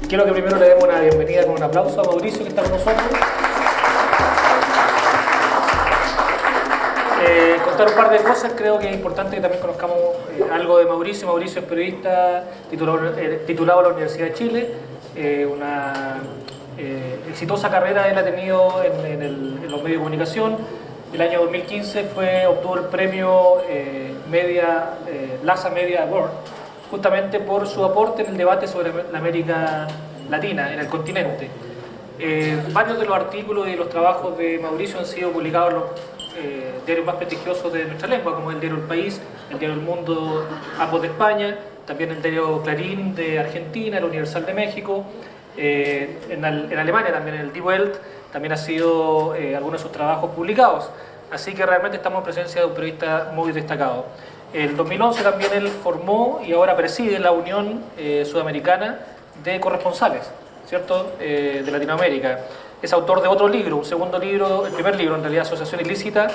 Quiero que primero le demos una bienvenida con un aplauso a Mauricio, que está con nosotros. Contar un par de cosas, creo que es importante que también conozcamos algo de Mauricio. Mauricio es periodista titulado a la Universidad de Chile, una exitosa carrera él ha tenido en los medios de comunicación. El año 2015 obtuvo el premio LASA Media Award, justamente por su aporte en el debate sobre la América Latina, en el continente. Varios de los artículos y los trabajos de Mauricio han sido publicados en los diarios más prestigiosos de nuestra lengua, como el diario El País, el diario El Mundo, ambos de España, también el diario Clarín de Argentina, el Universal de México, en Alemania también el Die Welt, también ha sido algunos de sus trabajos publicados. Así que realmente estamos en presencia de un periodista muy destacado. En 2011 también él formó y ahora preside la Unión Sudamericana de Corresponsales, ¿cierto?, de Latinoamérica. Es autor de otro libro, un segundo libro, el primer libro en realidad, Asociación Ilícita,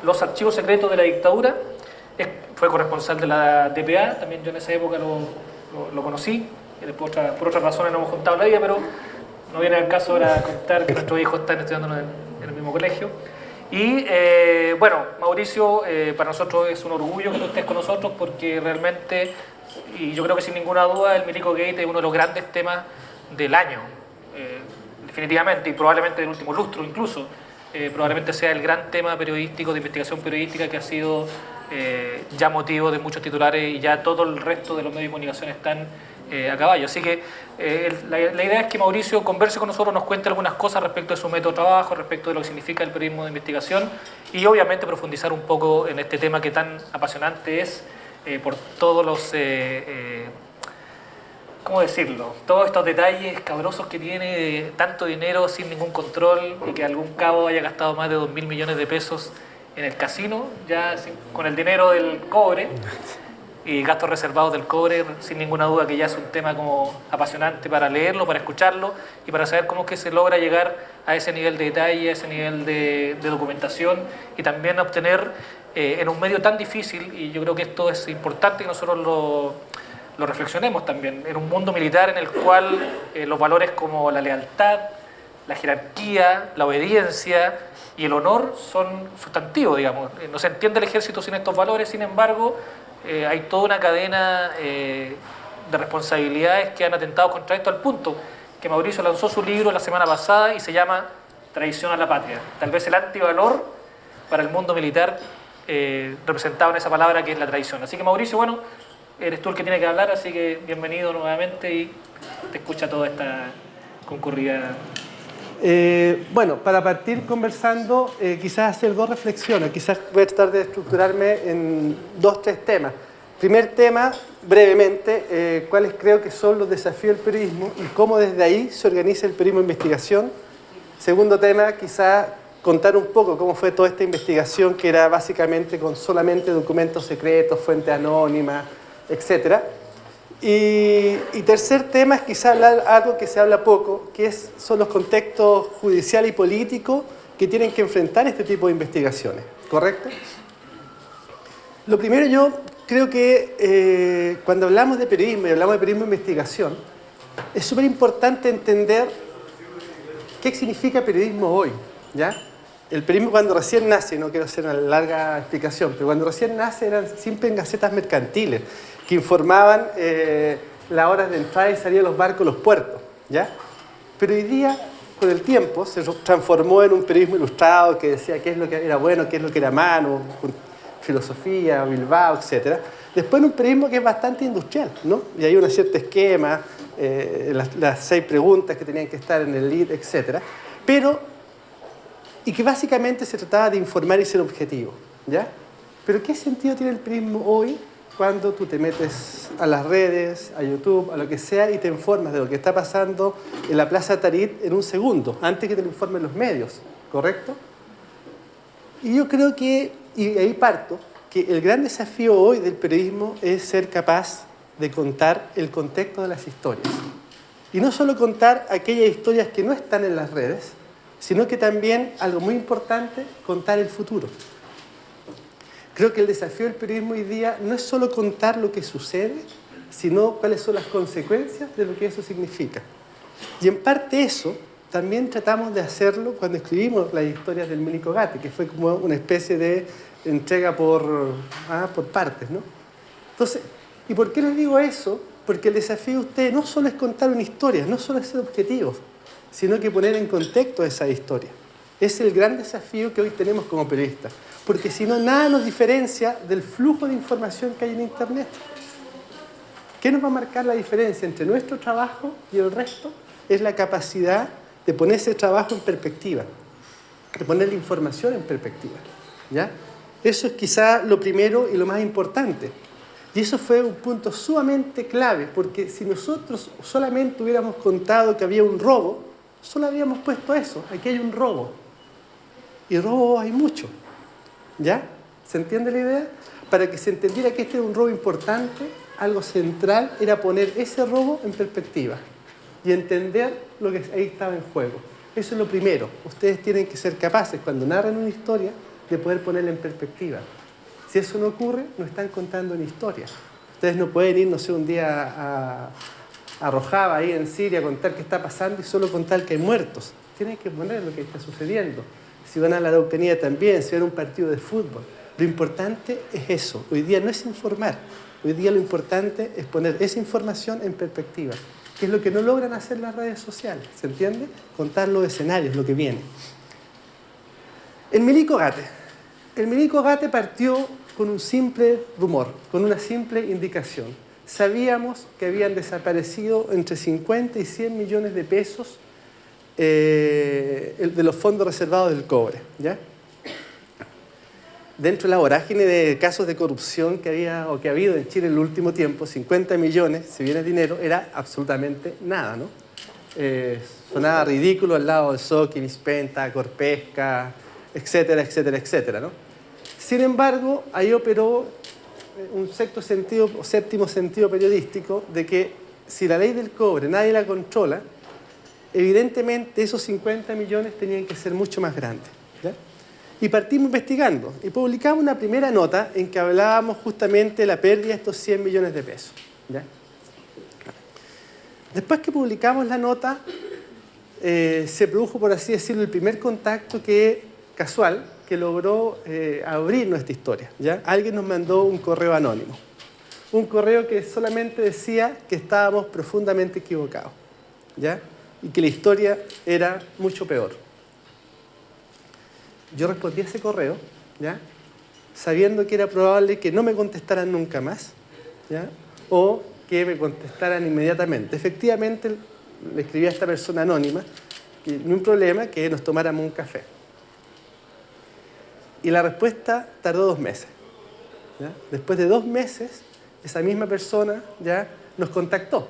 Los Archivos Secretos de la Dictadura. Fue corresponsal de la DPA, también yo en esa época lo conocí, por otras razones no hemos juntado la vida, pero no viene al caso ahora contar que nuestros hijos están estudiando en el mismo colegio. Y bueno, Mauricio, para nosotros es un orgullo que tú estés con nosotros porque realmente, y yo creo que sin ninguna duda, el Milico Gate es uno de los grandes temas del año, definitivamente, y probablemente del último lustro incluso. Probablemente sea el gran tema periodístico, de investigación periodística, que ha sido ya motivo de muchos titulares y ya todo el resto de los medios de comunicación están a caballo. Así que la idea es que Mauricio converse con nosotros, nos cuente algunas cosas respecto de su método de trabajo, respecto de lo que significa el periodismo de investigación y obviamente profundizar un poco en este tema que tan apasionante es por todos los, ¿cómo decirlo?, todos estos detalles cabrosos que tiene tanto dinero sin ningún control y que algún cabo haya gastado más de 2.000 millones de pesos en el casino, ya con el dinero del cobre y gastos reservados del cobre, sin ninguna duda que ya es un tema como apasionante para leerlo, para escucharlo y para saber cómo es que se logra llegar a ese nivel de detalle, a ese nivel de documentación y también obtener en un medio tan difícil, y yo creo que esto es importante que nosotros lo reflexionemos también, en un mundo militar en el cual los valores como la lealtad, la jerarquía, la obediencia y el honor son sustantivos, digamos. No se entiende el ejército sin estos valores, sin embargo, hay toda una cadena de responsabilidades que han atentado contra esto, al punto que Mauricio lanzó su libro la semana pasada y se llama Traición a la Patria. Tal vez el antivalor para el mundo militar representado en esa palabra que es la traición. Así que Mauricio, bueno, eres tú el que tiene que hablar, así que bienvenido nuevamente y te escucha toda esta concurrida. Bueno, para partir conversando, quizás hacer dos reflexiones. Quizás voy a tratar de estructurarme en 2-3 temas. Primer tema, brevemente, cuáles creo que son los desafíos del periodismo y cómo desde ahí se organiza el periodismo de investigación. Segundo tema, quizás contar un poco cómo fue toda esta investigación, que era básicamente con solamente documentos secretos, fuentes anónimas, etc. Y tercer tema es quizá hablar algo que se habla poco, que son los contextos judicial y político que tienen que enfrentar este tipo de investigaciones, ¿correcto? Lo primero, yo creo que cuando hablamos de periodismo y hablamos de periodismo de investigación, es súper importante entender qué significa periodismo hoy, ¿ya? El periodismo cuando recién nace, no quiero hacer una larga explicación, pero cuando recién nace eran siempre en gacetas mercantiles que informaban las horas de entrada y salida de los barcos, los puertos, ¿ya? Pero hoy día, con el tiempo, se transformó en un periodismo ilustrado que decía qué es lo que era bueno, qué es lo que era malo, con filosofía, Bilbao, etc. Después en un periodismo que es bastante industrial, ¿no? Y hay un cierto esquema, las 6 preguntas que tenían que estar en el lead, etc. Y que básicamente se trataba de informar y ser objetivo, ¿ya? Pero ¿qué sentido tiene el periodismo hoy cuando tú te metes a las redes, a YouTube, a lo que sea, y te informas de lo que está pasando en la Plaza Tarit en un segundo, antes que te lo informen los medios, ¿correcto? Y yo creo que, y ahí parto, que el gran desafío hoy del periodismo es ser capaz de contar el contexto de las historias. Y no solo contar aquellas historias que no están en las redes, sino que también, algo muy importante, contar el futuro. Creo que el desafío del periodismo hoy día no es solo contar lo que sucede, sino cuáles son las consecuencias de lo que eso significa. Y en parte eso también tratamos de hacerlo cuando escribimos las historias del Milico Gate, que fue como una especie de entrega por partes, ¿no? Entonces, ¿y por qué les digo eso? Porque el desafío de ustedes no solo es contar una historia, no solo es ser objetivos, sino que poner en contexto esa historia. Es el gran desafío que hoy tenemos como periodistas, porque si no, nada nos diferencia del flujo de información que hay en Internet. ¿Qué nos va a marcar la diferencia entre nuestro trabajo y el resto? Es la capacidad de poner ese trabajo en perspectiva, de poner la información en perspectiva, ¿ya? Eso es quizá lo primero y lo más importante. Y eso fue un punto sumamente clave, porque si nosotros solamente hubiéramos contado que había un robo, solo habríamos puesto eso, aquí hay un robo. Y robo hay mucho, ¿ya? ¿Se entiende la idea? Para que se entendiera que este era un robo importante, algo central era poner ese robo en perspectiva y entender lo que ahí estaba en juego. Eso es lo primero. Ustedes tienen que ser capaces, cuando narran una historia, de poder ponerla en perspectiva. Si eso no ocurre, no están contando una historia. Ustedes no pueden ir, no sé, un día a Rojava, ahí en Siria, a contar qué está pasando y solo contar que hay muertos. Tienen que poner lo que está sucediendo. Si van a la Araucanía también, si van a un partido de fútbol. Lo importante es eso. Hoy día no es informar. Hoy día lo importante es poner esa información en perspectiva, que es lo que no logran hacer las redes sociales. ¿Se entiende? Contar los escenarios, lo que viene. El Milico Gate. El Milico Gate partió con un simple rumor, con una simple indicación. Sabíamos que habían desaparecido entre 50 y 100 millones de pesos de los fondos reservados del cobre, ¿ya? Dentro de la vorágine de casos de corrupción que había o que ha habido en Chile en el último tiempo, 50 millones, si bien es dinero, era absolutamente nada, ¿no? Sonaba ridículo al lado de Soki, Mispenta, Corpesca, etcétera, etcétera, etcétera, ¿no? Sin embargo, ahí operó un sexto sentido o séptimo sentido periodístico de que si la ley del cobre nadie la controla, evidentemente esos 50 millones tenían que ser mucho más grandes, ¿ya? Y partimos investigando y publicamos una primera nota en que hablábamos justamente de la pérdida de estos 100 millones de pesos, ¿ya? Después que publicamos la nota, se produjo, por así decirlo, el primer contacto casual que logró abrir nuestra historia, ¿ya? Alguien nos mandó un correo anónimo, un correo que solamente decía que estábamos profundamente equivocados, ¿ya? Y que la historia era mucho peor. Yo respondí a ese correo, ¿ya? Sabiendo que era probable que no me contestaran nunca más, ¿ya? O que me contestaran inmediatamente. Efectivamente, le escribí a esta persona anónima, que ni un problema, que nos tomáramos un café. Y la respuesta tardó 2 meses, ¿ya? Después de 2 meses, esa misma persona ya nos contactó.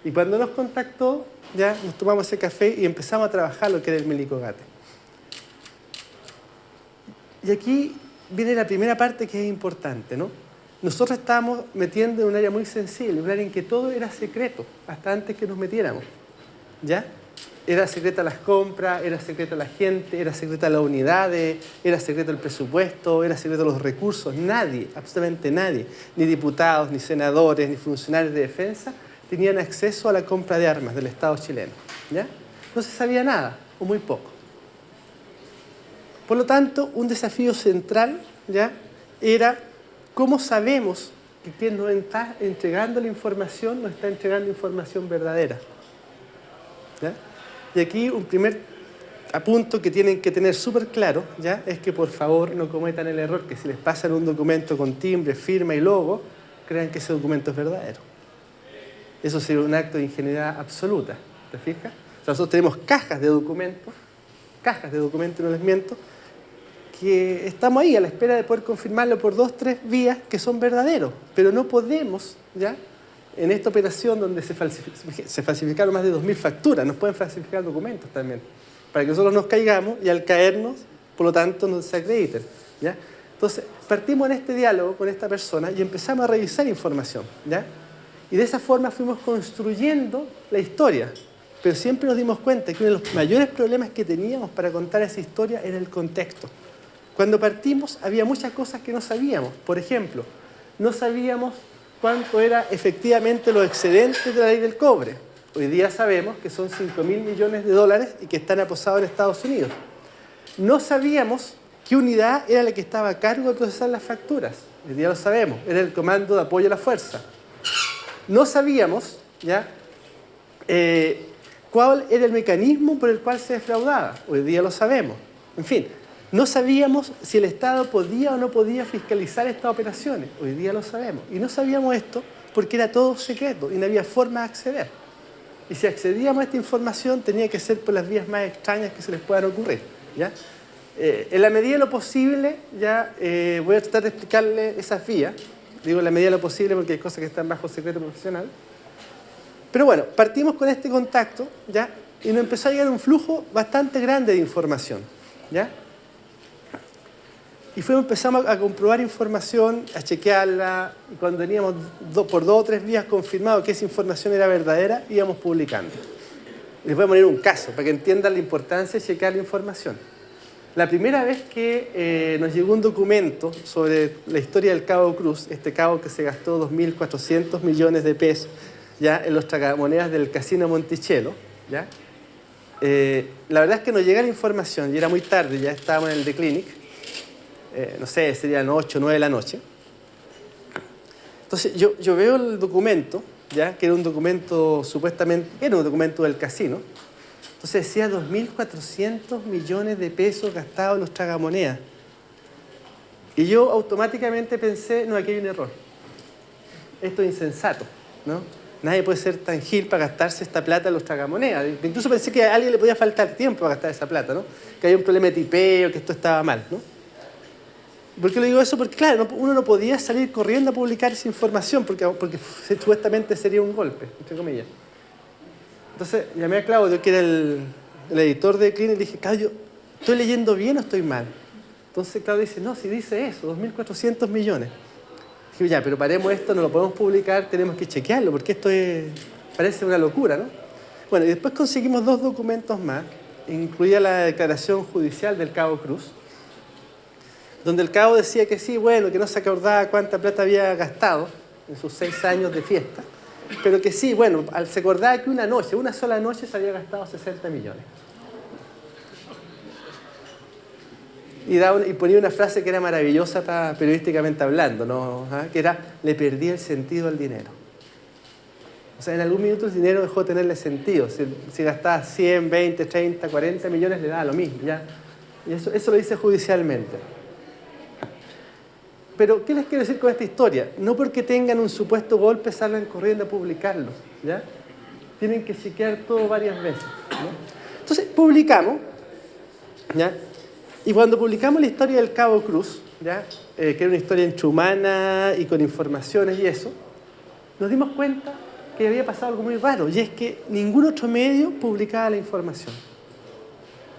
Y cuando nos contactó, ya nos tomamos ese café y empezamos a trabajar lo que era el Milico Gate. Y aquí viene la primera parte que es importante, ¿no? Nosotros estábamos metiendo en un área muy sensible, un área en que todo era secreto, hasta antes que nos metiéramos, ¿ya? Era secreta las compras, era secreta la gente, era secreta las unidades, era secreto el presupuesto, era secreto los recursos. Nadie, absolutamente nadie, ni diputados, ni senadores, ni funcionarios de defensa, tenían acceso a la compra de armas del Estado chileno, ¿ya? No se sabía nada, o muy poco. Por lo tanto, un desafío central, ¿ya?, era cómo sabemos que quien nos está entregando la información nos está entregando información verdadera, ¿ya? Y aquí un primer apunto que tienen que tener súper claro, ¿ya?, es que por favor no cometan el error que si les pasan un documento con timbre, firma y logo, crean que ese documento es verdadero. Eso sería un acto de ingenuidad absoluta, ¿te fijas? O sea, nosotros tenemos cajas de documentos, no les miento, que estamos ahí a la espera de poder confirmarlo por 2, 3 vías que son verdaderos, pero no podemos, ¿ya?, en esta operación donde se falsificaron más de 2.000 facturas, nos pueden falsificar documentos también, para que nosotros nos caigamos y al caernos, por lo tanto, nos desacrediten, ¿ya? Entonces, partimos en este diálogo con esta persona y empezamos a revisar información, ¿ya? Y de esa forma fuimos construyendo la historia, pero siempre nos dimos cuenta que uno de los mayores problemas que teníamos para contar esa historia era el contexto. Cuando partimos había muchas cosas que no sabíamos. Por ejemplo, no sabíamos cuánto era efectivamente los excedentes de la ley del cobre. Hoy día sabemos que son 5.000 millones de dólares y que están aposados en Estados Unidos. No sabíamos qué unidad era la que estaba a cargo de procesar las facturas. Hoy día lo sabemos, era el Comando de Apoyo a la Fuerza. No sabíamos, ¿ya?, cuál era el mecanismo por el cual se defraudaba. Hoy día lo sabemos. En fin, no sabíamos si el Estado podía o no podía fiscalizar estas operaciones. Hoy día lo sabemos. Y no sabíamos esto porque era todo secreto y no había forma de acceder. Y si accedíamos a esta información tenía que ser por las vías más extrañas que se les puedan ocurrir, ¿ya? En la medida de lo posible, ya voy a tratar de explicarle esas vías. Digo en la medida de lo posible porque hay cosas que están bajo secreto profesional. Pero bueno, partimos con este contacto, ¿ya? Y nos empezó a llegar un flujo bastante grande de información, ¿ya? Y empezamos a comprobar información, a chequearla, y cuando teníamos por 2 o 3 días confirmado que esa información era verdadera, íbamos publicando. Les voy a poner un caso para que entiendan la importancia de chequear la información. La primera vez que nos llegó un documento sobre la historia del Cabo Cruz, este cabo que se gastó 2.400 millones de pesos, ¿ya?, en los tragamonedas del Casino Monticello, ¿ya? La verdad es que nos llega la información y era muy tarde, ya estábamos en el The Clinic, no sé, serían 8 o 9 de la noche. Entonces yo veo el documento, ¿ya?, que era un documento supuestamente, era un documento del casino. Entonces decía 2.400 millones de pesos gastados en los tragamonedas. Y yo automáticamente pensé, no, aquí hay un error. Esto es insensato, ¿no? Nadie puede ser tan gil para gastarse esta plata en los tragamonedas. Incluso pensé que a alguien le podía faltar tiempo para gastar esa plata, ¿no? Que había un problema de tipeo, que esto estaba mal, ¿no? ¿Por qué le digo eso? Porque, claro, uno no podía salir corriendo a publicar esa información porque supuestamente sería un golpe, entre comillas. Entonces llamé a Claudio, que era el editor de Clinic, y le dije, Claudio, ¿estoy leyendo bien o estoy mal? Entonces Claudio dice, no, si dice eso, 2.400 millones. Dije, ya, pero paremos esto, no lo podemos publicar, tenemos que chequearlo, porque esto parece una locura, ¿no? Bueno, y después conseguimos 2 documentos más, incluía la declaración judicial del Cabo Cruz, donde el cabo decía que sí, bueno, que no se acordaba cuánta plata había gastado en sus 6 años de fiesta, pero que sí, bueno, se acordaba que una sola noche se había gastado 60 millones. Y ponía una frase que era maravillosa periodísticamente hablando, ¿no? Que era, le perdí el sentido al dinero. O sea, en algún minuto el dinero dejó de tenerle sentido. Si gastaba 100, 20, 30, 40 millones, le daba lo mismo, ¿ya? Y eso lo dice judicialmente. Pero, ¿qué les quiero decir con esta historia? No porque tengan un supuesto golpe salgan corriendo a publicarlo, ¿ya? Tienen que chequear todo varias veces, ¿no? Entonces, publicamos, ¿ya? Y cuando publicamos la historia del Cabo Cruz, ¿ya?, que era una historia enchumana y con informaciones y eso, nos dimos cuenta que había pasado algo muy raro, y es que ningún otro medio publicaba la información.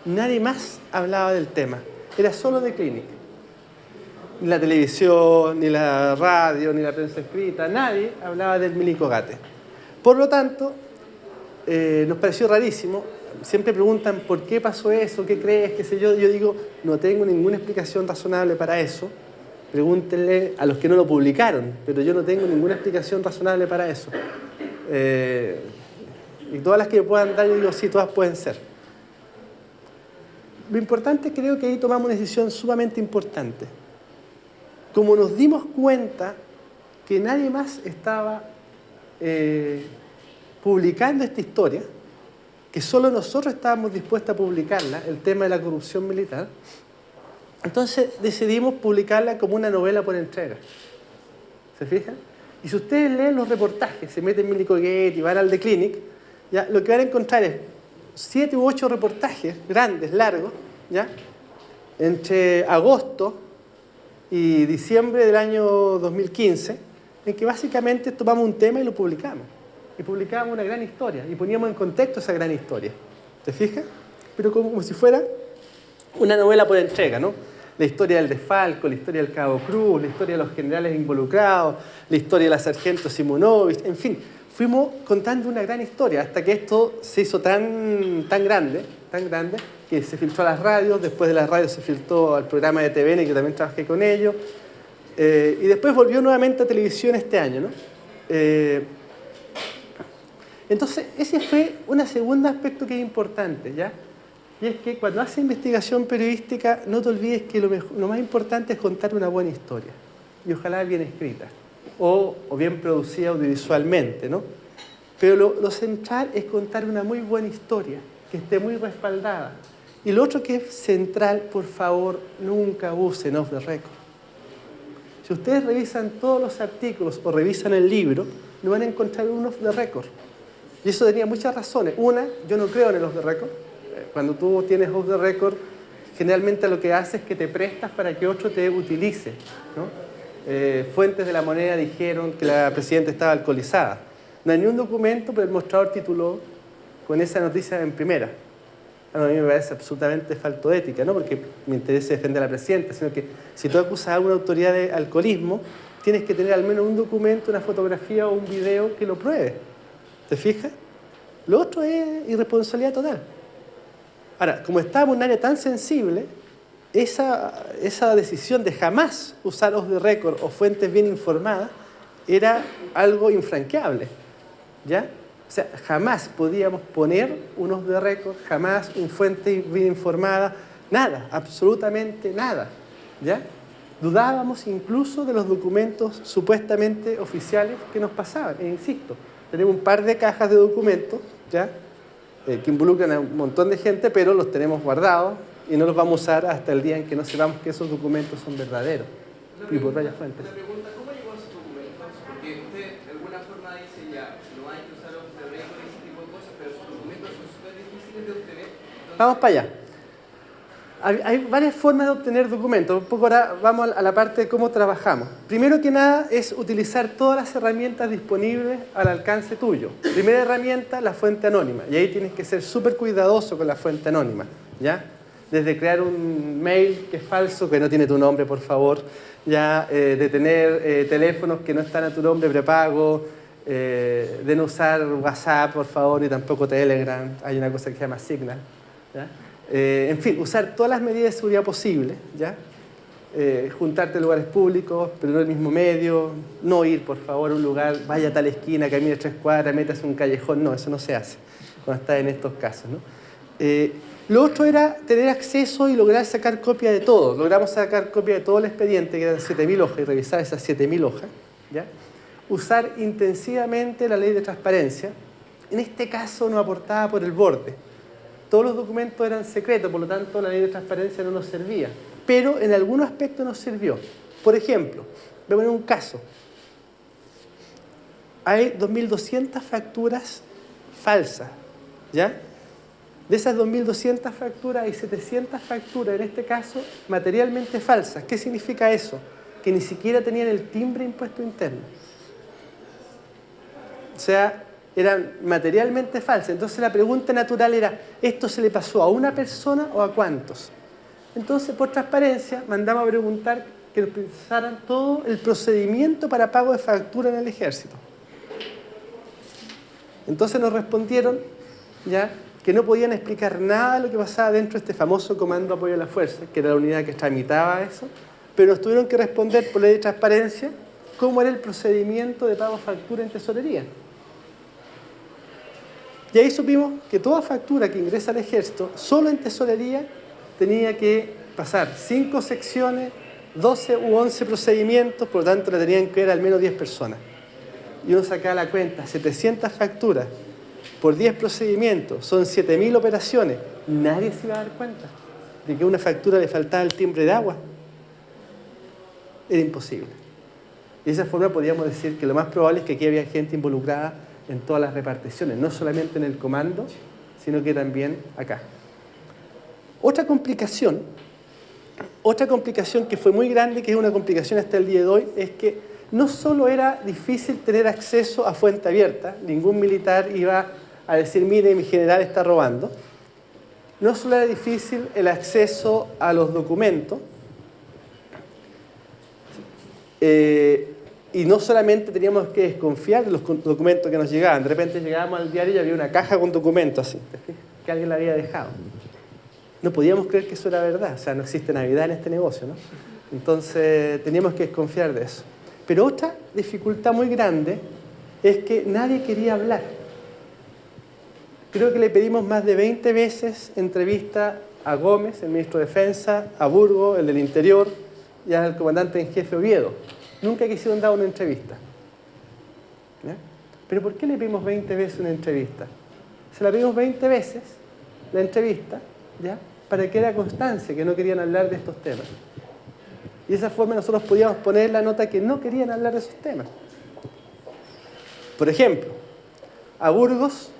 Nadie más hablaba del tema, era solo The Clinic. Ni la televisión, ni la radio, ni la prensa escrita, nadie hablaba del Milicogate. Por lo tanto, nos pareció rarísimo. Siempre preguntan por qué pasó eso, qué crees, qué sé yo. Yo digo, no tengo ninguna explicación razonable para eso. Pregúntenle a los que no lo publicaron, pero yo no tengo ninguna explicación razonable para eso. Y todas las que me puedan dar, yo digo, sí, todas pueden ser. Lo importante, creo que ahí tomamos una decisión sumamente importante. Como nos dimos cuenta que nadie más estaba publicando esta historia, que solo nosotros estábamos dispuestos a publicarla, el tema de la corrupción militar, entonces decidimos publicarla como una novela por entrega. ¿Se fijan? Y si ustedes leen los reportajes, se meten en Milicogate y van al The Clinic, ¿ya?, lo que van a encontrar es 7 u 8 reportajes grandes, largos, ¿ya?, entre agosto y diciembre del año 2015, en que básicamente tomamos un tema y lo publicamos. Y publicábamos una gran historia y poníamos en contexto esa gran historia. ¿Te fijas? Pero como si fuera una novela por entrega, ¿no? La historia del desfalco, la historia del Cabo Cruz, la historia de los generales involucrados, la historia de la sargento Simonovich, en fin, fuimos contando una gran historia hasta que esto se hizo tan grande, que se filtró a las radios, después de las radios se filtró al programa de TVN, que también trabajé con ellos, y después volvió nuevamente a televisión este año, ¿no? Entonces, ese fue un segundo aspecto que es importante, ¿ya? Y es que cuando haces investigación periodística, no te olvides que lo más importante es contar una buena historia. Y ojalá bien escrita. O bien producida audiovisualmente, ¿no? Pero lo central es contar una muy buena historia, que esté muy respaldada. Y lo otro que es central, por favor, nunca usen off the record. Si ustedes revisan todos los artículos o revisan el libro, no van a encontrar un off the record. Y eso tenía muchas razones. Una, yo no creo en el off the record. Cuando tú tienes off the record, generalmente lo que haces es que te prestas para que otro te utilice, ¿no? Fuentes de La Moneda dijeron que la presidenta estaba alcoholizada. No hay ni un documento, pero el mostrador tituló con esa noticia en primera. A mí me parece absolutamente falto de ética, no porque me interese defender a la presidenta, sino que si tú acusas a una autoridad de alcoholismo, tienes que tener al menos un documento, una fotografía o un video que lo pruebe. ¿Te fijas? Lo otro es irresponsabilidad total. Ahora, como estábamos en un área tan sensible, esa decisión de jamás usar off the record o fuentes bien informadas era algo infranqueable, ¿ya? O sea, jamás podíamos poner un off the record, jamás una fuente bien informada, nada, absolutamente nada, ¿ya? Dudábamos incluso de los documentos supuestamente oficiales que nos pasaban. E insisto, tenemos un par de cajas de documentos, ¿ya? Que involucran a un montón de gente, pero los tenemos guardados y no los vamos a usar hasta el día en que no sepamos que esos documentos son verdaderos y por varias fuentes. Una pregunta, ¿cómo llegó a esos documentos? Porque usted de alguna forma dice ya, no hay que usar off the record y ese tipo de cosas, pero sus documentos son súper difíciles de obtener. Entonces, vamos para allá. Hay varias formas de obtener documentos. Un poco ahora vamos a la parte de cómo trabajamos. Primero que nada es utilizar todas las herramientas disponibles al alcance tuyo. Primera herramienta, la fuente anónima. Y ahí tienes que ser súper cuidadoso con la fuente anónima, ¿ya? Desde crear un mail que es falso, que no tiene tu nombre, por favor, ya, de tener teléfonos que no están a tu nombre prepago, de no usar WhatsApp, por favor, y tampoco Telegram. Hay una cosa que se llama Signal, ¿ya? En fin, usar todas las medidas de seguridad posibles, ¿ya? Juntarte en lugares públicos, pero no en el mismo medio, no ir, por favor, a un lugar, vaya a tal esquina, camine 3 cuadras, métase en un callejón, no, eso no se hace cuando estás en estos casos, ¿no? Lo otro era tener acceso y lograr sacar copia de todo. Logramos sacar copia de todo el expediente, que eran 7.000 hojas, y revisar esas 7.000 hojas, ¿ya? Usar intensivamente la ley de transparencia. En este caso nos aportaba por el borde. Todos los documentos eran secretos, por lo tanto la ley de transparencia no nos servía. Pero en algunos aspectos nos sirvió. Por ejemplo, voy a poner un caso. Hay 2.200 facturas falsas, ¿ya? De esas 2.200 facturas hay 700 facturas, en este caso, materialmente falsas. ¿Qué significa eso? Que ni siquiera tenían el timbre de impuesto interno. O sea, eran materialmente falsas. Entonces la pregunta natural era, ¿esto se le pasó a una persona o a cuántos? Entonces, por transparencia, mandamos a preguntar que nos pensaran todo el procedimiento para pago de factura en el ejército. Entonces nos respondieron, ¿ya?, que no podían explicar nada de lo que pasaba dentro de este famoso Comando de Apoyo a la Fuerza, que era la unidad que tramitaba eso, pero nos tuvieron que responder por ley de transparencia cómo era el procedimiento de pago de factura en tesorería. Y ahí supimos que toda factura que ingresa al ejército, solo en tesorería, tenía que pasar 5 secciones, 12 u 11 procedimientos, por lo tanto la tenían que ver al menos 10 personas. Y uno sacaba la cuenta, 700 facturas por 10 procedimientos, son 7.000 operaciones. Nadie se iba a dar cuenta de que a una factura le faltaba el timbre de agua. Era imposible. Y de esa forma podíamos decir que lo más probable es que aquí había gente involucrada en todas las reparticiones, no solamente en el comando, sino que también acá. Otra complicación que fue muy grande, que es una complicación hasta el día de hoy, es que no solo era difícil tener acceso a fuente abierta, ningún militar iba a decir, mire, mi general está robando. No solo era difícil el acceso a los documentos, y no solamente teníamos que desconfiar de los documentos que nos llegaban. De repente llegábamos al diario y había una caja con documentos así, que alguien la había dejado. No podíamos creer que eso era verdad. O sea, no existe Navidad en este negocio, ¿no? Entonces teníamos que desconfiar de eso. Pero otra dificultad muy grande es que nadie quería hablar. Creo que le pedimos más de 20 veces entrevista a Gómez, el ministro de Defensa, a Burgos, el del Interior, y al comandante en jefe Oviedo. Nunca quisieron dar una entrevista. ¿Ya? ¿Pero por qué le pedimos 20 veces una entrevista? Se la pedimos 20 veces, la entrevista, ¿ya? Para que era constancia, que no querían hablar de estos temas. Y de esa forma nosotros podíamos poner la nota que no querían hablar de esos temas. Por ejemplo, a Burgos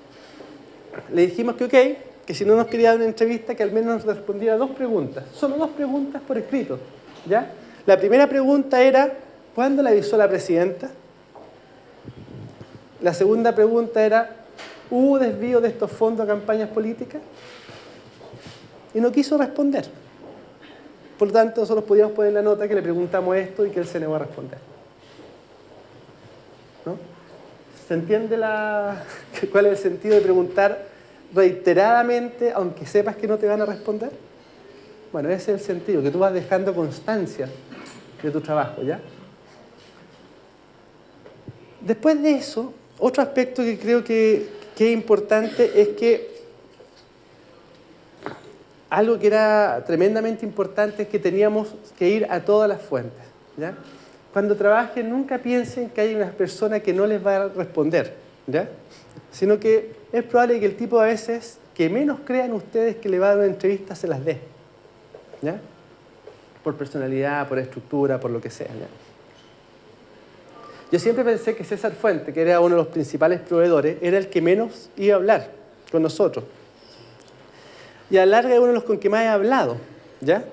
le dijimos que ok, que si no nos quería dar una entrevista, que al menos nos respondiera 2 preguntas. Solo 2 preguntas por escrito, ¿ya? La primera pregunta era, ¿cuándo le avisó la presidenta? La segunda pregunta era, ¿hubo desvío de estos fondos a campañas políticas? Y no quiso responder. Por lo tanto, nosotros podíamos poner la nota que le preguntamos esto y que él se negó a responder. ¿No? ¿Se entiende cuál es el sentido de preguntar reiteradamente, aunque sepas que no te van a responder? Bueno, ese es el sentido, que tú vas dejando constancia de tu trabajo, ¿ya? Después de eso, otro aspecto que creo que es importante es que algo que era tremendamente importante es que teníamos que ir a todas las fuentes, ¿ya? Cuando trabajen, nunca piensen que hay una persona que no les va a responder, ¿ya? Sino que es probable que el tipo a veces que menos crean ustedes que le va a dar una entrevista se las dé, ¿ya? Por personalidad, por estructura, por lo que sea, ¿ya? Yo siempre pensé que César Fuente, que era uno de los principales proveedores, era el que menos iba a hablar con nosotros. Y a la larga es uno de los con que más he hablado, ¿ya?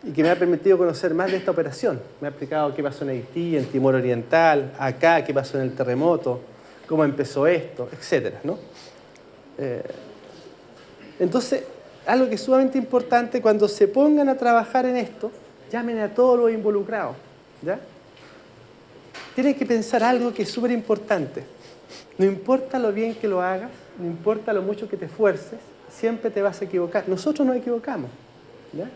Y que me ha permitido conocer más de esta operación. Me ha explicado qué pasó en Haití, en Timor Oriental, acá, qué pasó en el terremoto, cómo empezó esto, etcétera, ¿no? Entonces, algo que es sumamente importante, cuando se pongan a trabajar en esto, llamen a todos los involucrados, ¿ya? Tienen que pensar algo que es súper importante. No importa lo bien que lo hagas, no importa lo mucho que te esfuerces, siempre te vas a equivocar. Nosotros nos equivocamos, ¿ya?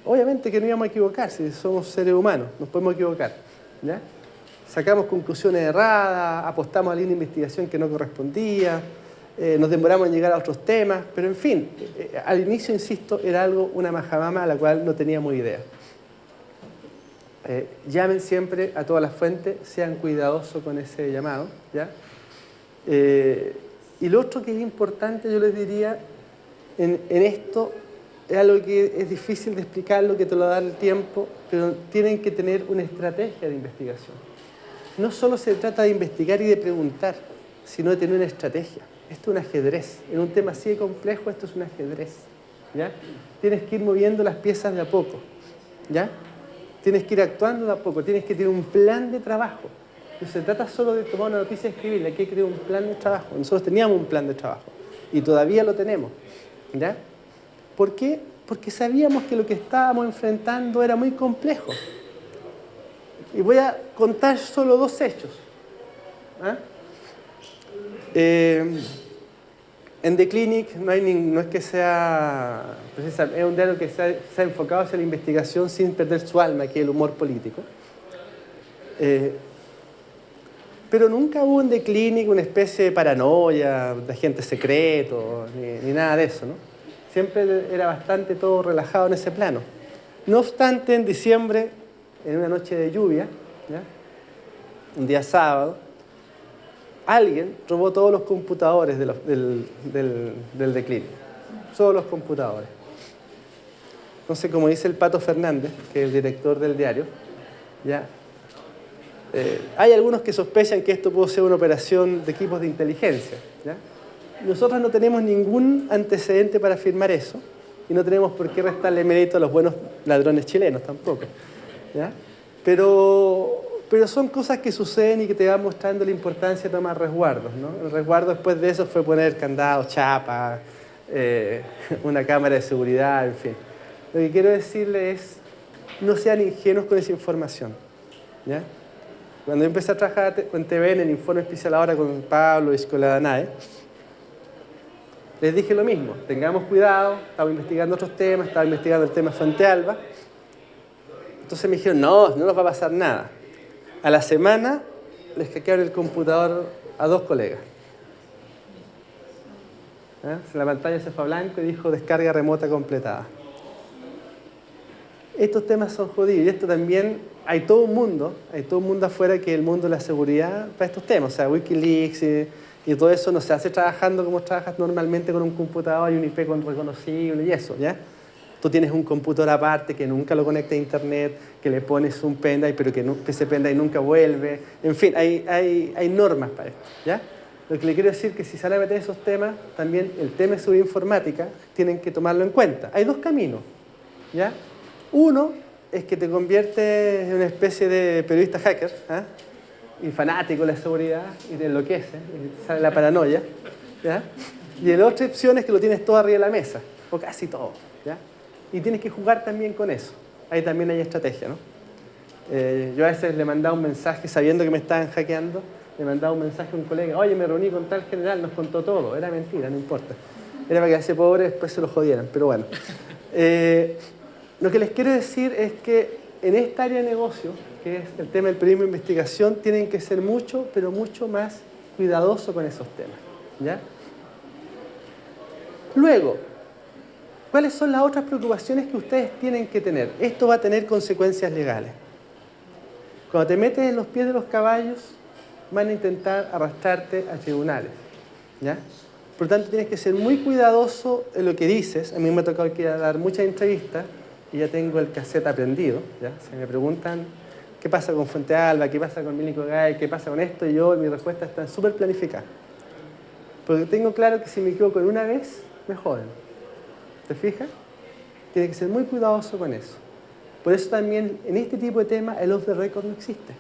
Obviamente que no íbamos a equivocar, si somos seres humanos, nos podemos equivocar, ¿ya? Sacamos conclusiones erradas, apostamos a la investigación que no correspondía, nos demoramos en llegar a otros temas, pero en fin, al inicio, insisto, era algo, una majamama a la cual no teníamos idea. Llamen siempre a todas las fuentes, sean cuidadosos con ese llamado, ¿ya? Y lo otro que es importante, yo les diría, en esto, es algo que es difícil de explicarlo, que te lo da el tiempo, pero tienen que tener una estrategia de investigación. No solo se trata de investigar y de preguntar, sino de tener una estrategia. Esto es un ajedrez. En un tema así de complejo, esto es un ajedrez, ¿ya? Tienes que ir moviendo las piezas de a poco, ¿ya? Tienes que ir actuando de a poco, tienes que tener un plan de trabajo. No se trata solo de tomar una noticia y escribirla, hay que crear un plan de trabajo. Nosotros teníamos un plan de trabajo y todavía lo tenemos, ¿ya? ¿Por qué? Porque sabíamos que lo que estábamos enfrentando era muy complejo. Y voy a contar solo 2 hechos. ¿Ah? En The Clinic no es que sea... Es un diario que se ha enfocado hacia la investigación sin perder su alma, que es el humor político. Pero nunca hubo en The Clinic una especie de paranoia, de agentes secretos, ni nada de eso, ¿no? Siempre era bastante todo relajado en ese plano. No obstante, en diciembre, en una noche de lluvia, ¿ya? Un día sábado, alguien robó todos los computadores del The Clinic. Todos los computadores. Entonces, como dice el Pato Fernández, que es el director del diario, ¿ya? Hay algunos que sospechan que esto puede ser una operación de equipos de inteligencia, ¿ya? Nosotros no tenemos ningún antecedente para afirmar eso y no tenemos por qué restarle mérito a los buenos ladrones chilenos tampoco, ¿ya? Pero son cosas que suceden y que te van mostrando la importancia de tomar resguardos, ¿no? El resguardo después de eso fue poner candados, chapas, una cámara de seguridad, en fin. Lo que quiero decirles es, no sean ingenuos con esa información, ¿ya? Cuando yo empecé a trabajar con TVN en Informe Especial ahora con Pablo y con la Danae, les dije lo mismo, tengamos cuidado, estaba investigando otros temas, estaba investigando el tema Fuente Alba. Entonces me dijeron, no nos va a pasar nada. A la semana les hackearon el computador a 2 colegas. La pantalla se fue a blanco y dijo descarga remota completada. Estos temas son jodidos y esto también, hay todo un mundo afuera que es el mundo de la seguridad para estos temas, o sea, Wikileaks y todo eso no se hace trabajando como trabajas normalmente con un computador y un IP reconocible y eso, ¿ya? Tú tienes un computador aparte que nunca lo conecta a internet, que le pones un pendrive pero que ese pendrive nunca vuelve, en fin, hay normas para esto, ¿ya? Lo que le quiero decir es que si se van a meter esos temas, también el tema de seguridad informática tienen que tomarlo en cuenta. Hay dos caminos, ¿ya? Uno es que te conviertes en una especie de periodista hacker, ¿eh? Y fanático de la seguridad y te enloquece, y sale la paranoia, ¿ya? Y la otra opción es que lo tienes todo arriba de la mesa, o casi todo, ¿ya? Y tienes que jugar también con eso. Ahí también hay estrategia, ¿no? Yo a veces le mandaba un mensaje sabiendo que me estaban hackeando, le mandaba un mensaje a un colega, oye, me reuní con tal general, nos contó todo, era mentira, no importa. Era para que a ese pobre después se lo jodieran, pero bueno. Lo que les quiero decir es que en esta área de negocio, que es el tema del periodismo de investigación, tienen que ser mucho, pero mucho más cuidadosos con esos temas, ¿ya? Luego, ¿cuáles son las otras preocupaciones que ustedes tienen que tener? Esto va a tener consecuencias legales. Cuando te metes en los pies de los caballos, van a intentar arrastrarte a tribunales, ¿ya? Por lo tanto, tienes que ser muy cuidadoso en lo que dices. A mí me ha tocado que dar muchas entrevistas y ya tengo el cassette aprendido, ¿ya? Si me preguntan qué pasa con Fuente Alba, qué pasa con Milico Gay, qué pasa con esto, y mi respuesta está súper planificada. Porque tengo claro que si me equivoco en una vez, me joden. ¿Te fijas? Tienes que ser muy cuidadoso con eso. Por eso también en este tipo de temas el off the record no existe.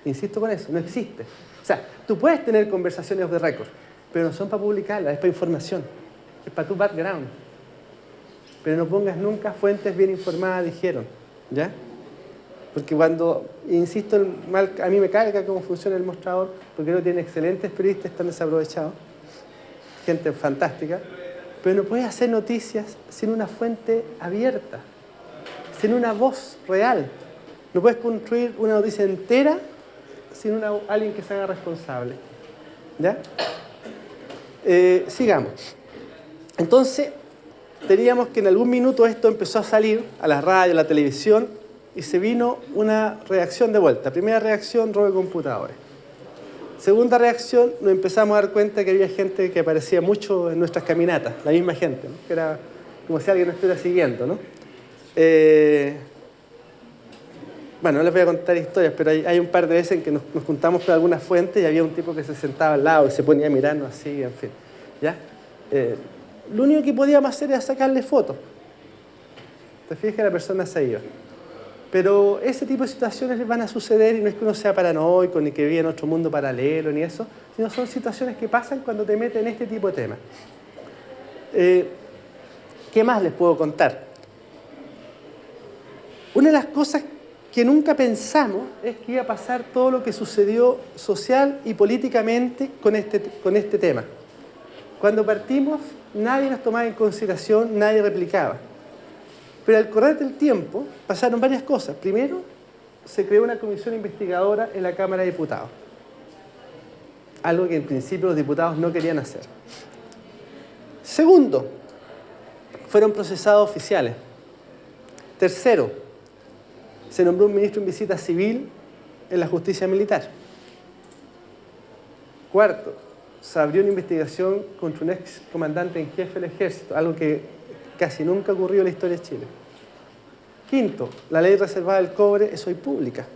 Insisto con eso, no existe. O sea, tú puedes tener conversaciones off the record, pero no son para publicarlas, es para información, es para tu background. Pero no pongas nunca fuentes bien informadas, dijeron, ¿ya? Porque cuando, insisto, a mí me carga cómo funciona el mostrador, porque no tiene excelentes periodistas, están desaprovechados, gente fantástica, pero no puedes hacer noticias sin una fuente abierta, sin una voz real. No puedes construir una noticia entera sin alguien que se haga responsable, ¿ya? Sigamos. Entonces, teníamos que en algún minuto esto empezó a salir a la radio, a la televisión, y se vino una reacción de vuelta. Primera reacción, robo de computadores. Segunda reacción, nos empezamos a dar cuenta que había gente que aparecía mucho en nuestras caminatas, la misma gente, ¿no? Que era como si alguien nos estuviera siguiendo, ¿no? Bueno, no les voy a contar historias, pero hay un par de veces en que nos juntamos con alguna fuente y había un tipo que se sentaba al lado y se ponía a mirarnos así, en fin, ¿ya? Lo único que podíamos hacer era sacarle fotos. Te fijas que la persona se iba. Pero ese tipo de situaciones les van a suceder y no es que uno sea paranoico, ni que viva en otro mundo paralelo, ni eso, sino son situaciones que pasan cuando te metes en este tipo de temas. ¿Qué más les puedo contar? Una de las cosas que nunca pensamos es que iba a pasar todo lo que sucedió social y políticamente con este tema. Cuando partimos, nadie nos tomaba en consideración, nadie replicaba. Pero al correr del tiempo pasaron varias cosas. Primero, se creó una comisión investigadora en la Cámara de Diputados. Algo que en principio los diputados no querían hacer. Segundo, fueron procesados oficiales. Tercero, se nombró un ministro en visita civil en la justicia militar. Cuarto, se abrió una investigación contra un ex comandante en jefe del ejército, algo que casi nunca ocurrió en la historia de Chile. Quinto, la ley reservada del cobre es hoy pública.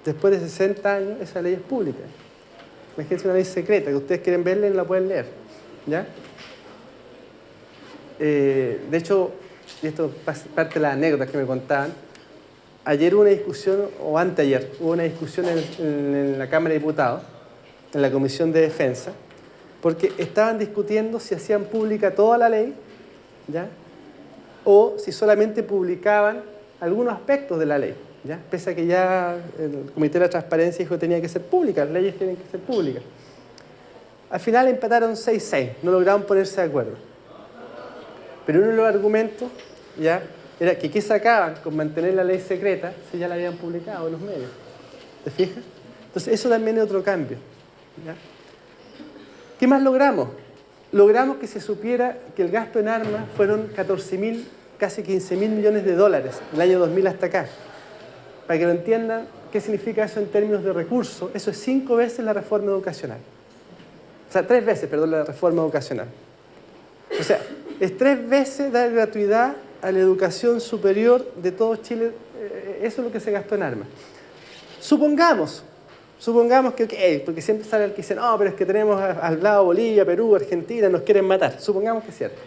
Después de 60 años, esa ley es pública. Imagínense una ley secreta, que ustedes quieren verla y no la pueden leer, ¿ya? De hecho, y esto es parte de las anécdotas que me contaban, ayer hubo una discusión, o anteayer, hubo una discusión en la Cámara de Diputados, en la Comisión de Defensa, porque estaban discutiendo si hacían pública toda la ley, ¿ya? O si solamente publicaban algunos aspectos de la ley, ¿ya? Pese a que ya el Comité de la Transparencia dijo que tenía que ser pública, las leyes tienen que ser públicas. Al final empataron 6-6, no lograron ponerse de acuerdo. Pero uno de los argumentos, ¿ya?, era que ¿qué sacaban con mantener la ley secreta si ya la habían publicado en los medios? ¿Te fijas? Entonces eso también es otro cambio, ¿ya? ¿Qué más logramos? Logramos que se supiera que el gasto en armas fueron 14.000, casi 15.000 millones de dólares del año 2000 hasta acá. Para que lo entiendan, ¿qué significa eso en términos de recursos? Eso es 5 veces la reforma educacional. O sea, 3 veces, perdón, la reforma educacional. O sea, es 3 veces dar gratuidad a la educación superior de todo Chile. Eso es lo que se gastó en armas. Supongamos que, ok, porque siempre sale el que dice, no, pero es que tenemos al lado Bolivia, Perú, Argentina, nos quieren matar. Supongamos que es cierto.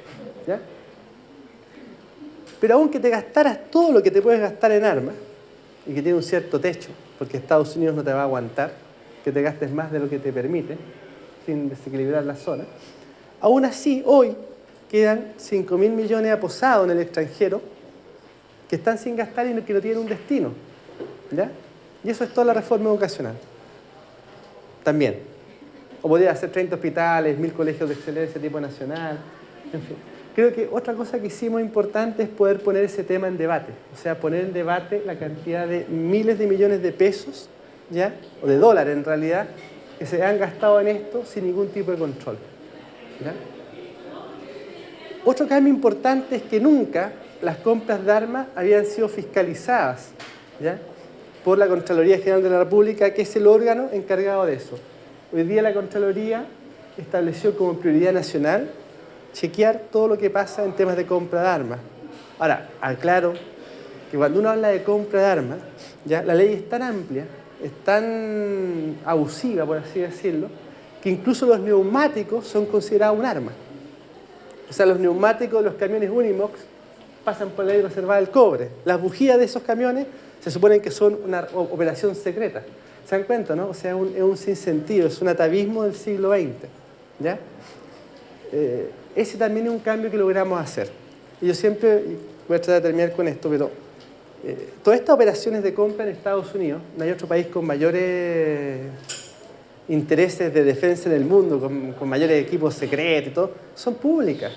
¿Ya? Pero aunque te gastaras todo lo que te puedes gastar en armas, y que tiene un cierto techo, porque Estados Unidos no te va a aguantar que te gastes más de lo que te permite, sin desequilibrar la zona, aún así, hoy quedan 5.000 millones aposados en el extranjero que están sin gastar y que no tienen un destino. ¿Ya? Y eso es toda la reforma educacional. También. O podría hacer 30 hospitales, 1.000 colegios de excelencia tipo nacional, en fin. Creo que otra cosa que hicimos importante es poder poner ese tema en debate. O sea, poner en debate la cantidad de miles de millones de pesos, ¿ya? O de dólares en realidad, que se han gastado en esto sin ningún tipo de control. ¿Ya? Otro cambio importante es que nunca las compras de armas habían sido fiscalizadas, ¿ya? Por la Contraloría General de la República, que es el órgano encargado de eso. Hoy día la Contraloría estableció como prioridad nacional chequear todo lo que pasa en temas de compra de armas. Ahora, aclaro que cuando uno habla de compra de armas, ¿ya? La ley es tan amplia, es tan abusiva, por así decirlo, que incluso los neumáticos son considerados un arma. O sea, los neumáticos de los camiones Unimox pasan por la ley reservada del cobre. Las bujías de esos camiones se suponen que son una operación secreta. ¿Se dan cuenta, no? O sea, es un sinsentido, es un atavismo del siglo XX. ¿Ya? Ese también es un cambio que logramos hacer. Y yo siempre, voy a tratar de terminar con esto, pero todas estas operaciones de compra en Estados Unidos, no hay otro país con mayores intereses de defensa en el mundo, con mayores equipos secretos y todo, son públicas.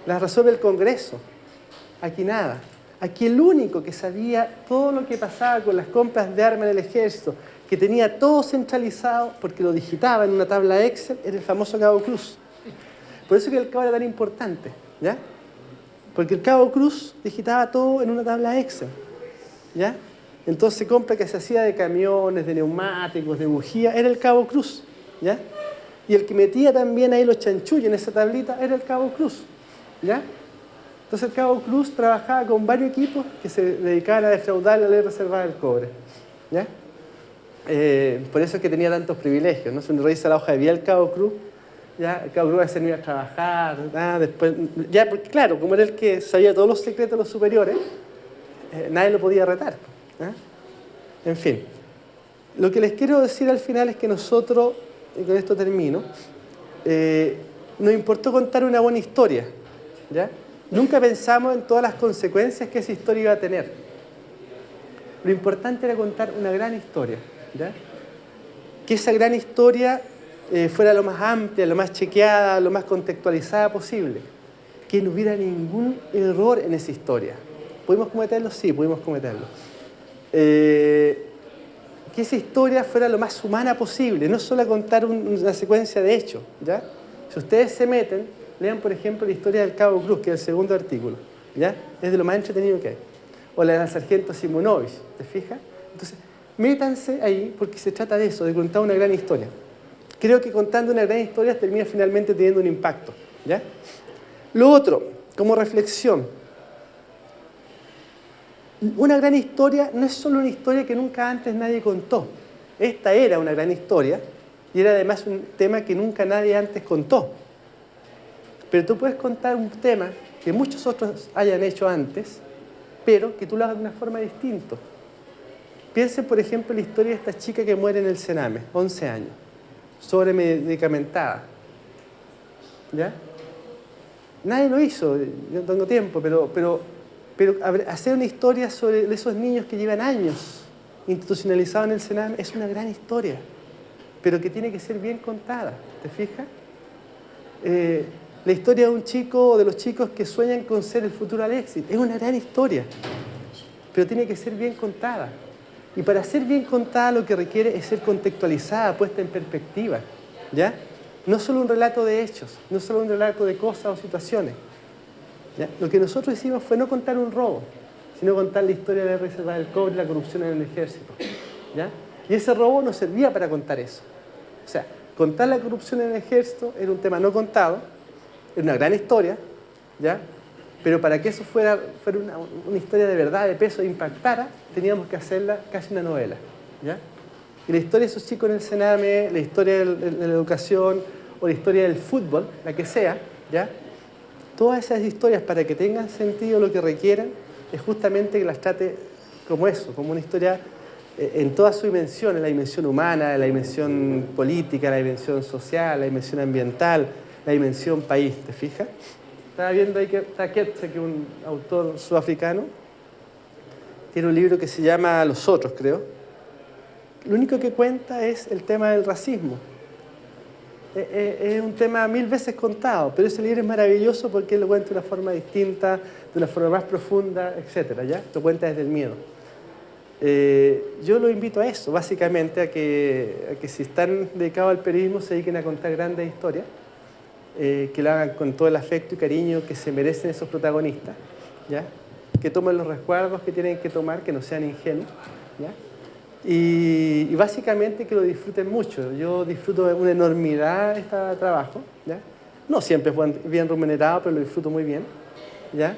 Las resuelve el Congreso. Aquí nada. Aquí el único que sabía todo lo que pasaba con las compras de armas en el ejército, que tenía todo centralizado porque lo digitaba en una tabla Excel, era el famoso Cabo Cruz. Por eso que el Cabo era tan importante, ¿ya? Porque el Cabo Cruz digitaba todo en una tabla Excel, ¿ya? Entonces, compra que se hacía de camiones, de neumáticos, de bujías, era el Cabo Cruz, ¿ya? Y el que metía también ahí los chanchullos en esa tablita era el Cabo Cruz, ¿ya? Entonces, el Cabo Cruz trabajaba con varios equipos que se dedicaban a defraudar la ley reservada del cobre, ¿ya? Por eso es que tenía tantos privilegios, ¿no? Si uno revisa la hoja de vida del Cabo Cruz, ya, el Cabo Cruz se iba a trabajar, después, ya, porque, claro, como era el que sabía todos los secretos de los superiores, nadie lo podía retar. En fin, lo que les quiero decir al final es que nosotros, y con esto termino, nos importó contar una buena historia, ¿ya? Nunca pensamos en todas las consecuencias que esa historia iba a tener. Lo importante era contar una gran historia, ¿ya? Que esa gran historia fuera lo más amplia, lo más chequeada, lo más contextualizada posible. Que no hubiera ningún error en esa historia. ¿Pudimos cometerlo? Sí, pudimos cometerlo. Que esa historia fuera lo más humana posible, no solo contar una secuencia de hechos, ¿ya? Si ustedes se meten, lean por ejemplo la historia del Cabo Cruz, que es el segundo artículo, ¿ya? Es de lo más entretenido que hay. O la del sargento Simonovich, ¿te fijas? Entonces, métanse ahí porque se trata de eso, de contar una gran historia. Creo que contando una gran historia termina finalmente teniendo un impacto, ¿ya? Lo otro, como reflexión, una gran historia no es solo una historia que nunca antes nadie contó. Esta era una gran historia y era además un tema que nunca nadie antes contó. Pero tú puedes contar un tema que muchos otros hayan hecho antes, pero que tú lo hagas de una forma distinta. Piensen, por ejemplo, en la historia de esta chica que muere en el Sename, 11 años, sobremedicamentada. ¿Ya? Nadie lo hizo, yo no tengo tiempo, pero hacer una historia sobre esos niños que llevan años institucionalizados en el Sename es una gran historia, pero que tiene que ser bien contada, ¿te fijas? La historia de un chico o de los chicos que sueñan con ser el futuro Alexis es una gran historia, pero tiene que ser bien contada. Y para ser bien contada lo que requiere es ser contextualizada, puesta en perspectiva, ¿ya? no solo un relato de hechos, no solo un relato de cosas o situaciones. ¿Ya? Lo que nosotros hicimos fue no contar un robo, sino contar la historia de la reserva del cobre y la corrupción en el ejército. ¿Ya? Y ese robo nos servía para contar eso. O sea, contar la corrupción en el ejército era un tema no contado, era una gran historia, ¿ya? Pero para que eso fuera una historia de verdad, de peso, impactara, teníamos que hacerla casi una novela. ¿Ya? Y la historia de esos chicos en el Sename, la historia de la educación o la historia del fútbol, la que sea, ¿ya? Todas esas historias, para que tengan sentido lo que requieran, es justamente que las trate como eso, como una historia en todas sus dimensiones, la dimensión humana, la dimensión política, la dimensión social, la dimensión ambiental, la dimensión país, ¿te fijas? Estaba viendo ahí que Taketse, que es un autor sudafricano, tiene un libro que se llama Los Otros, creo. Lo único que cuenta es el tema del racismo. Es un tema 1000 veces contado, pero ese libro es maravilloso porque él lo cuenta de una forma distinta, de una forma más profunda, etc. ¿Ya? Lo cuenta desde el miedo. Yo lo invito a eso, básicamente, a que si están dedicados al periodismo se dediquen a contar grandes historias, que lo hagan con todo el afecto y cariño que se merecen esos protagonistas, ¿ya? Que tomen los resguardos que tienen que tomar, que no sean ingenuos, ¿ya? Y básicamente que lo disfruten mucho. Yo disfruto una enormidad este trabajo, ¿ya? No siempre es bien remunerado, pero lo disfruto muy bien, ¿ya?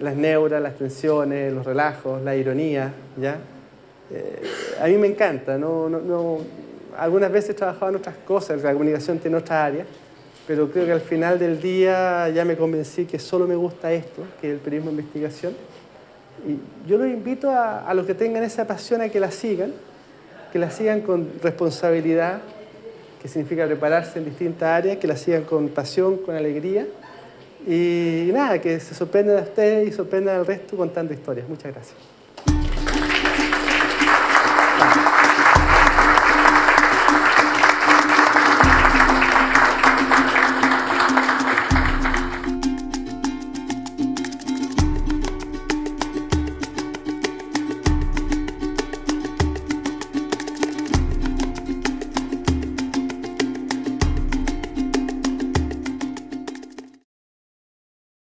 Las neuras, las tensiones, los relajos, la ironía, ¿ya? A mí me encanta, algunas veces he trabajado en otras cosas, la comunicación tiene otras áreas, pero creo que al final del día ya me convencí que solo me gusta esto, que es el periodismo de investigación. Y yo los invito a los que tengan esa pasión a que la sigan con responsabilidad, que significa prepararse en distintas áreas, que la sigan con pasión, con alegría. Y nada, que se sorprendan a ustedes y sorprendan al resto contando historias. Muchas gracias.